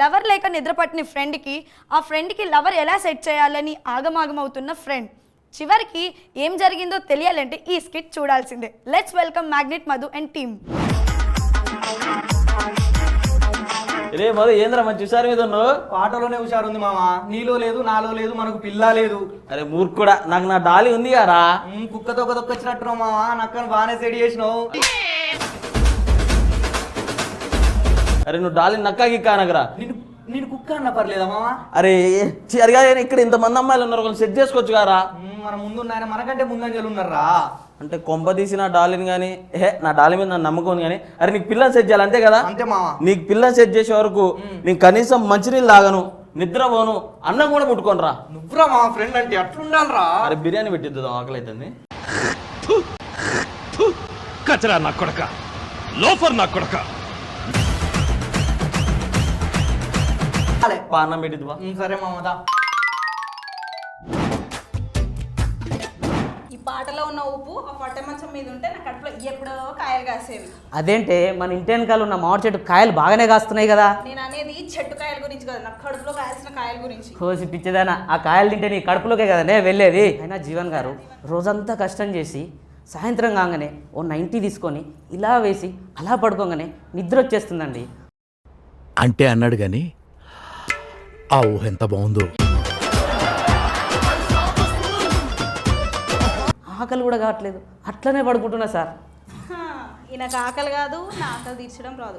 Lover లేక నిద్రపట్టిన friend కి ఆ ఫ్రెండ్ కి లవర్ ఎలా సెట్ చేయాలని ఆగమాగమవుతున్న ఫ్రెండ్ చివరికి ఏం జరిగిందో తెలియాలంటే ఈ స్కిట్ చూడాల్సిందే. Let's welcome magnet Madhu and team. రే మధు ఏంద్రా మంచి హుషారు మీద ఉన్నావు? పాటలోనే హుషారు ఉంది మామ. నీలో లేదు నాలో లేదు మనకు పిల్ల లేదు. అరే మూర్ఖుడా, నాకు నా డాలి ఉంది కారా. కుక్కతో కొదొక్కొచ్చినట్టు మామ. నక్కను బాగానే సెడి చేసినావు. అరే నువ్వు డాలి నక్కా గిక్కా అనగరా. నేను కుక్క అన్న పర్లేదా మామ? అరే అదిగా ఇక్కడ ఇంతమంది అమ్మాయిలు ఉన్నారు, ఒకళ్ళు సెట్ చేసుకోవచ్చు కారా. మన ముందు ఆయన మనకంటే ముందంజలు ఉన్నారా. అంటే కొంప తీసి నా డాలిని కానీ నా డాలి మీద నన్ను నమ్మకం కానీ అరే నీకు పిల్లని సెట్ చేయాలి అంతే కదా. అంతే మామ. నీకు పిల్లని సెట్ చేసే వరకు నీకు కనీసం మంచినీళ్ళు తాగను, నిద్ర పోను, అన్నం కూడా ముట్టుకోను రా. నువ్వురా మా ఫ్రెండ్ అంటే ఎట్లుండాలి రా. అరే బిర్యానీ పెట్టిద్దాం, ఆకలి అవుతుంది. కచరా నా కొడక, లోఫర్ నా కొడక. అన్నం పెట్టిద్దా. సరే మామదా. ఈ పాటలో ఉన్న ఉప్పు ఆ పొట్ట మంచం మీద ఉంటే నా కడుపులో ఎప్పుడో కాయలు కాసేవి. అదేంటే మన ఇంటి వెనకాల ఉన్న మామిడి చెట్టు కాయలు బాగానే కాస్తున్నాయి కదా. నేను అనేది చెట్టు కాయల గురించి కదా, నా కడుపులో కాయాల్సిన కాయల గురించి. కోసి పిచ్చిదానా, ఆ కాయలు తింటే నీ కడుపులోకే కదనే వెళ్ళేది. అయినా జీవన్ గారు రోజంతా కష్టం చేసి సాయంత్రం కాగానే ఓ 90 తీసుకొని ఇలా వేసి అలా పడుకోగానే నిద్ర వచ్చేస్తుందండి. అంటే అన్నాడు గాని ఆ ఊహ ఎంత బాగుందో. ఆకలి కూడా కావట్లేదు, అట్లనే పడుకుంటున్నా సార్. ఈయనకు ఆకలి కాదు, నా ఆకలి తీర్చడం రాదు.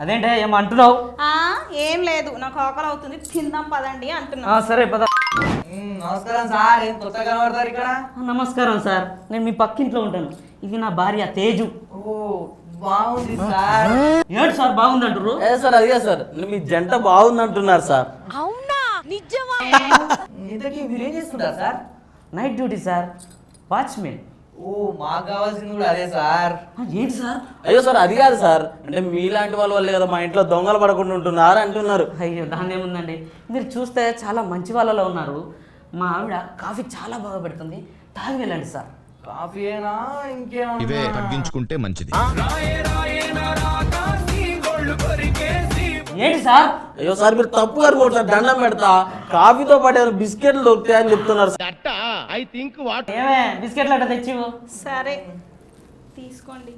అదేంటే ఏమో అంటున్నావు? ఏం లేదు, నాకు ఆకలి అవుతుంది, తిందాం పదండి అంటున్నా. సరే పద. నమస్కారం సార్. ఏం కొత్తగా కనబడతారు ఇక్కడ? నమస్కారం సార్, నేను మీ పక్కింట్లో ఉంటాను. ఇది నా భార్య తేజు. ఓ బాగుంది సార్. ఏంటి సార్ బాగుంది అంటారు? సార్ అదిగా సార్, మీ జంట బాగుంది అంటున్నారు సార్. ఇంతకీ మీరేం చేస్తుంటారు sir? Night duty sir, watchman. ఓ మాకు కావాల్సింది కూడా అదే సార్. ఏంటి సార్? అయ్యో సార్ అది కాదు సార్, అంటే మీలాంటి వాళ్ళ వల్లే కదా మా ఇంట్లో దొంగలు పడకుండా ఉంటున్నారు అంటున్నారు. అయ్యో దాని ఏముందండి, మీరు చూస్తే చాలా మంచి వాళ్ళలో ఉన్నారు. మా ఆవిడ కాఫీ చాలా బాగా పెడుతుంది, తాగి వెళ్ళండి సార్. కాఫీ అయినా ఇంకేమో ఇవే తగ్గించుకుంటే మంచిది. ఏంటి సార్? అయ్యో సార్ మీరు తప్పుగా అనుకోండి, దండం పెడతా. కాఫీతో పాటు బిస్కెట్లు దొరుకుతాయని చెప్తున్నారు. ఏమే బిస్కెట్లు అట్ట తెచ్చివు. సరే తీసుకోండి,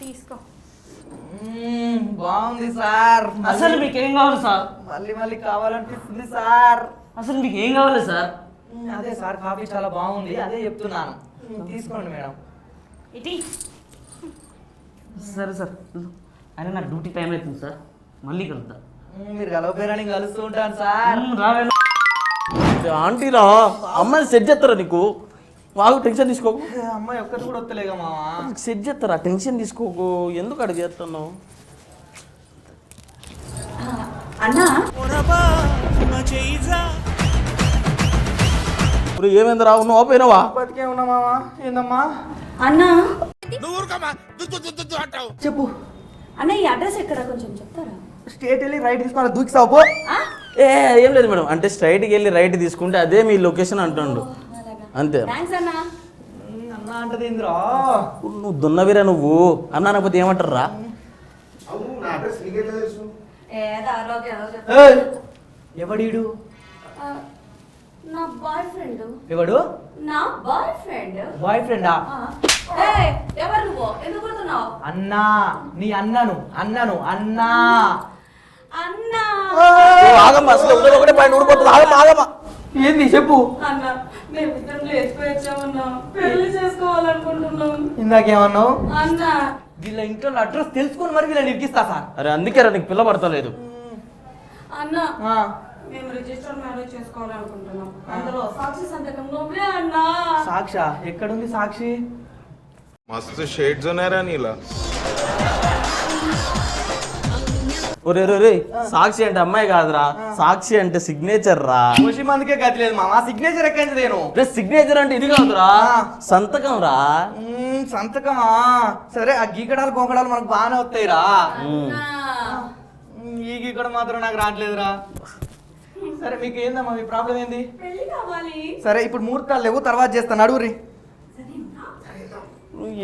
తీసుకో. బాగుంది సార్. అసలు మీకు ఏం కావాలి సార్? మళ్ళీ మళ్ళీ కావాలనిపిస్తుంది సార్. అసలు మీకు ఏం కావాలి సార్? అదే సార్, కాఫీ చాలా బాగుంది, అదే చెప్తున్నాను. తీసుకోండి మేడం. ఇటీ సరే సార్, అరే నా డ్యూటీ టైం అవుతుంది సార్, మళ్ళీ కలుద్దాం. మీరు కలవపోయారని కలుస్తూ ఉంటాను సార్. రావే. ఆంటీరా అమ్మాయిని సెట్ చేస్తారా నీకు? బాగా టెన్షన్ తీసుకోకు. అమ్మాయి ఒక్కటి కూడా వస్తలేగా మావా. సెట్ చేస్తారా, టెన్షన్ తీసుకోకు. ఎందుకు అడిగి చేస్తున్నావు? అన్నా ఇప్పుడు ఏమైంది రావు, నువ్వు పోయినావా? బతికే ఉన్నా మావా. ఏందమ్మా? అన్నా చెప్పు. అన్న ఈ అడ్రస్ ఎక్కడ కొంచెం చెప్తారా? స్టేట్ వెళ్ళి రైట్ తీసుకుని దూకిస్తావు పో. ఏం లేదు మేడం, అంటే స్ట్రైట్కి వెళ్ళి రైట్ తీసుకుంటే అదే మీ లొకేషన్ అంటుండు అంతే. థ్యాంక్స్ అన్నా. అన్నా అంటది ఏందిరా? నువ్వు దున్నవిరా నువ్వు. అన్నా అనకపోతే ఏమంటారు రా? ఎవడీడు? నా బాయ్ ఫ్రెండ్. ఎవడు? నా బాయ్ ఫ్రెండ్. బాయ్ ఫ్రెండా? ఎవరు నువ్వు? ఎందుకు కొడుతున్నావు? అన్నా, నీ అన్నను అన్నను అన్నా. అన్నా ఆగమ్మా, అసలు ఒకటే పైన ఊడిపోతుంది. ఆగమ్మా ఆగమ్మా. ఏంది చెప్పు. అన్న మేమిద్దరం లేచిపోయామన్నా, పెళ్లి చేసుకోవాలనుకుంటున్నాం. ఇందాకేమన్నావు? అన్న వీళ్ళ ఇంట్లో అడ్రస్ తెలుసుకొని మరి వీళ్ళని ఇరికిస్తా సార్. అరే అందుకే రా నీకు పిల్ల పడతలేదు. అన్న మేము రిజిస్టర్ మ్యారేజ్ చేసుకోవాలనుకుంటున్నాం. అందులో సాక్షి సంతకం నువ్వే అన్నా. సాక్ష ఎక్కడుంది? సాక్షి मस्त शेड्स होणार नीला ఒరే రే సాక్షి అంటే అమ్మాయి కాదురా, సాక్షి అంటే సిగ్నేచర్ రా. కోసి మందికే గతి లేదు మామ. సిగ్నేచర్ ఎక్కడి నేను? సిగ్నేచర్ అంటే ఇది కాదురా, సంతకం రా. సంతకమా? సరే, ఆ గీకడాలు గోకడాలు మనకు బాగానే వస్తాయిరా. ఈ గీకడ మాత్రం నాకు రావట్లేదురా. సరే మీకు ఏందమ్మా, మీ ప్రాబ్లం ఏంది? సరే ఇప్పుడు ముహూర్తాలు లేవు, తర్వాత చేస్తాను, అడుగురి.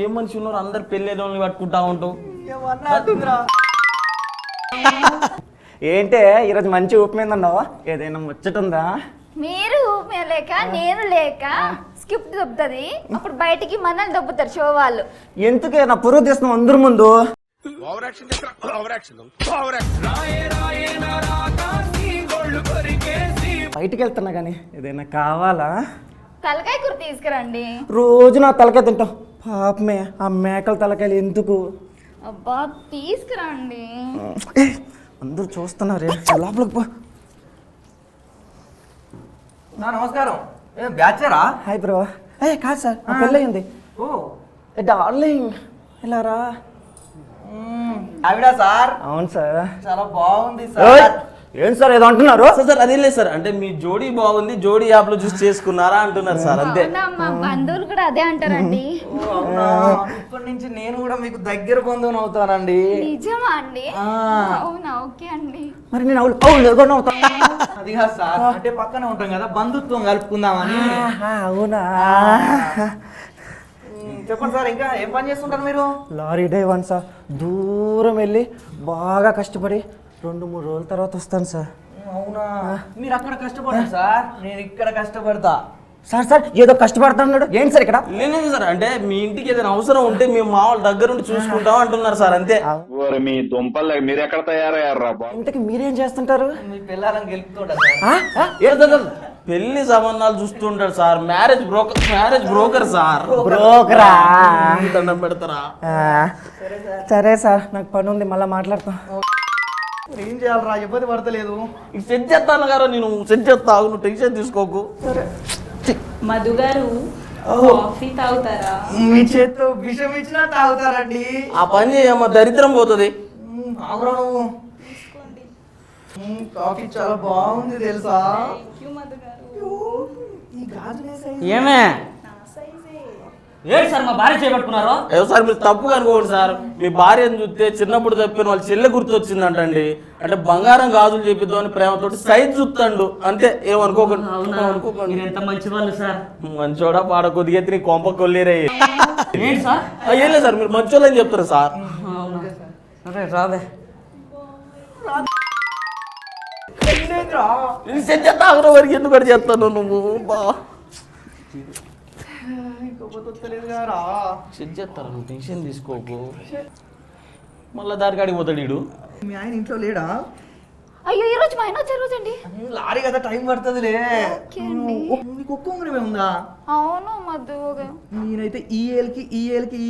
ఏం మనిషి ఉన్నారు, అందరు పెళ్ళి పట్టుకుంటా ఉంటావు. ఏమన్నా అంటుందిరా. ఏంటే ఈరోజు మంచి ఊపి మీద ఉన్నావా? ఏదైనా ముచ్చటుందా? మీరు లేక నేను లేక స్కిప్ దొబ్బుతుంది, అప్పుడు బయటికి మనల్ని దొబ్బుతారు షో వాళ్ళు. ఎందుకే నా పురుగు తీస్తున్నావు అందరి ముందు? బయటికి వెళ్తున్నా కానీ ఏదైనా కావాలా? తలకాయ కూర తీసుకురండి. రోజు నా తలకాయ తింటావు, పాపమే ఆ మేకల తలకాయలు ఎందుకు? అబ్బా తీసుకురండి. అందరూ చూస్తున్నారే, లోపలికి పో. నమస్కారం. బ్యాచరా? Hi bro. కాదు సార్, నా పెళ్ళయింది. ఓ డార్లింగ్ ఇలా రా. ఆవిడా సార్? అవును సార్. చాలా బాగుంది ఓయ్, సార్. ఏం సార్ ఏదో అంటున్నారు? సార్ అది లేదు సార్, అంటే మీ జోడీ బాగుంది, జోడీ యాప్ లో చూసి చేసుకున్నారా అంటున్నారు సార్, అంతే. అవునా, మా బంధువులు కూడా అదే అంటారండి. ఓ, అవునా? ఇప్పటి నుంచి నేను కూడా మీకు దగ్గర బంధువుని అవుతానండి. నిజమా అండి? ఆ. అవునా, ఓకే అండి. మరి నేను అవును అవుతా. అది కాదు సార్, అంటే పక్కనే ఉంటాం కదా, బంధుత్వం కలుపుకుందామని. అవునా? చెప్పండి సార్, ఇంకా ఏం పని చేస్తుంటారు మీరు? Lorry driver sir. దూరం వెళ్ళి బాగా కష్టపడి 2-3 రోజుల తర్వాత వస్తాను సార్. అవునా? మీరు అక్కడ కష్టపడండి సార్, నేను ఇక్కడ కష్టపడతా. సార్ ఏదో కష్టపడుతున్నాడు ఏంటి సార్ ఇక్కడ? లేదు సార్, అంటే మీ ఇంటికి ఏదైనా అవసరం ఉంటే మేము మా వాళ్ళ దగ్గర ఉండి చూసుకుంటాం అంటున్నారు సార్, అంతే. మీ దుంపలు మీరు ఎక్కడ తయారయ్యారా? ఇంతకి మీరేం చేస్తుంటారు? మీ పిల్లలను గెలుపుతుంటా సార్. పెళ్లి సంబంధాలు చూస్తుంటాడు సార్, మ్యారేజ్ బ్రోకర్ సార్. బ్రోకరా? దండం పెడతారా? సరే సార్, నాకు పని ఉంది, మళ్ళీ మాట్లాడతాం. ఏం చేయాలరా, ఇబ్బంది పడతలేదు. సెట్ చేస్తాను గారు, నేను సెట్ చేస్తావు, నువ్వు టెన్షన్ తీసుకోకు. మధు గారు కాఫీ తాగుతారా? మీ చేత్తో విషం ఇచ్చినా తాగుతారండి. ఆ పని చేయమ్మా, దరిద్రం పోతుంది. ఆగురా నువ్వు. కాఫీ చాలా బాగుంది తెలుసా? ఈ గాజులేసే ఏమే ఏంటి సార్ మా భార్య చేపట్టుకున్నారు? ఏదో సార్ మీరు తప్పుగా అనుకోండి సార్, మీ భార్యను చూస్తే చిన్నప్పుడు తప్పిన వాళ్ళ చెల్లె గుర్తొచ్చిందంటండి. అంటే బంగారం గాజులు చెప్పిద్దామని ప్రేమతోటి సైజ్ చూస్తాడు, అంతే. ఏమనుకోకండి. మీరు ఎంత మంచి వాళ్ళు సార్. మంచోడా పాడ కొద్దిగా నీ కొంప కొల్లేరే. ఏంటి సార్? ఏం లేదు సార్, మీరు మంచోళ్ళు అని చెప్తారు సార్. అరే రాదే. సెట్ చేస్తా వరకు ఎందుకు అడి చేస్తాను నువ్వు బా సెట్ చేస్తారు, నువ్వు టెన్షన్ తీసుకోకు. మళ్ళా దారి కాడికి పోతాడు వీడు. మీ ఆయన ఇంట్లో లేడా? అయ్యో, ఈ రోజు మా ఆయన వచ్చే రోజండి. లారీ కదా, టైం పడుతుందిలే. ఓకే అండి. నీకు ఒక్క ఉంగరమే ఉందా? అవును మధు. నేనైతే ఈ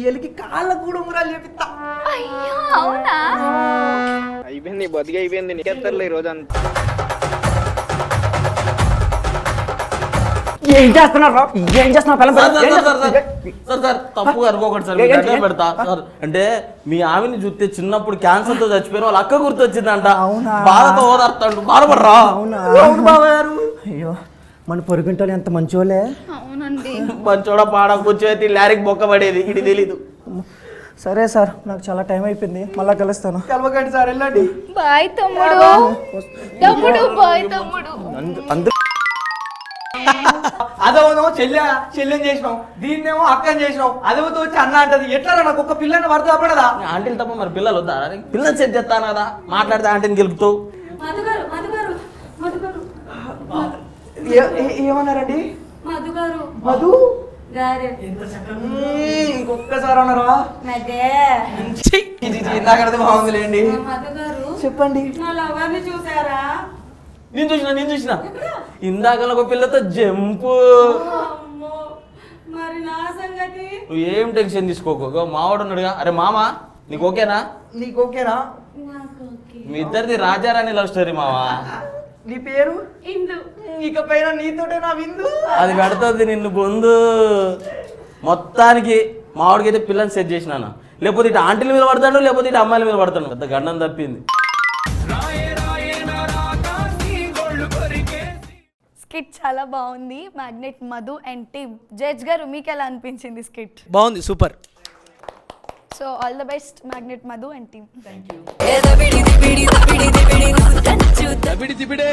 ఏలికి కాళ్ళకు కూడా ఉంగరాలు చేపిస్తా. అయ్యో అవునా? అయిపోయింది, బతికి అయిపోయింది. నీకెత్తర్లే ఈ రోజు అంతా. ఏం చేస్తున్నారు? సార్ తప్పుగా అనుకోకండి సార్, మీకు దండం పెడతా సార్. అంటే మీ ఆమెని చూస్తే చిన్నప్పుడు క్యాన్సర్ తో చచ్చిపోయిన వాళ్ళ అక్క గుర్తొచ్చిందంట. బాధతో ఓదార్తాడు, బాధపడరా? అవునా? అయ్యో, మన పొరుగుంటోళ్ళు ఎంత మంచోళ్ళే. అవునండి. మంచోడ పాడకొచ్చేది లారీకి బొక్క పడేది, ఇది తెలీదు. సరే సార్, నాకు చాలా టైం అయిపోయింది, మళ్ళా కలుస్తాను. కలవకండి సార్, వెళ్ళండి. బాయ్ తమ్ముడు. బాయ్ తమ్ముడు. అందరూ అదవును చెల్లెని చేసినాం, దీన్నేమో అక్కని చేసినాం. అదవుతో వచ్చి అన్న అంటది. ఎట్లా నాకు ఒక పిల్లని పడతా పడదా? ఆంటీలు తప్ప మరి పిల్లలు వద్దా? పిల్లలు సెట్ చేస్తాను కదా, మాట్లాడితే ఆంటీని గెలుపుతావు. ఏమన్నారండి? మధు ఇంకొక్కసారి అన్నారా? ఇందాకది బాగుందిలేండి. చెప్పండి. నేను చూసిన ఇందాక ఒక పిల్లతో జంపు. మరి నా సంగతి? నువ్వు ఏం టెన్షన్ తీసుకోకు, మావాడు ఉన్నాడుగా. అరే మామ, నీకు ఓకేనా? నీకు ఓకేనా? మీ ఇద్దరిది రాజారాణి లవ్ స్టోరీ మావా. నీ పేరు? ఇందు. ఇకపైన నీతోటే నా విందు. అది పెడుతుంది నిన్ను బొందు. మొత్తానికి మావాడికి అయితే పిల్లని సెట్ చేసినాను. లేకపోతే ఇటు ఆంటీల మీద పడతాడు, లేకపోతే ఇటు అమ్మాయిల మీద పడతాడు. పెద్ద గండం తప్పింది. స్కిట్ చాలా బాగుంది. Magnet Madhu and team. Judge గారు, మీకు ఎలా అనిపించింది స్కిట్? బాగుంది, super. So all the best magnet Madhu and team. దబిడి దిబిడే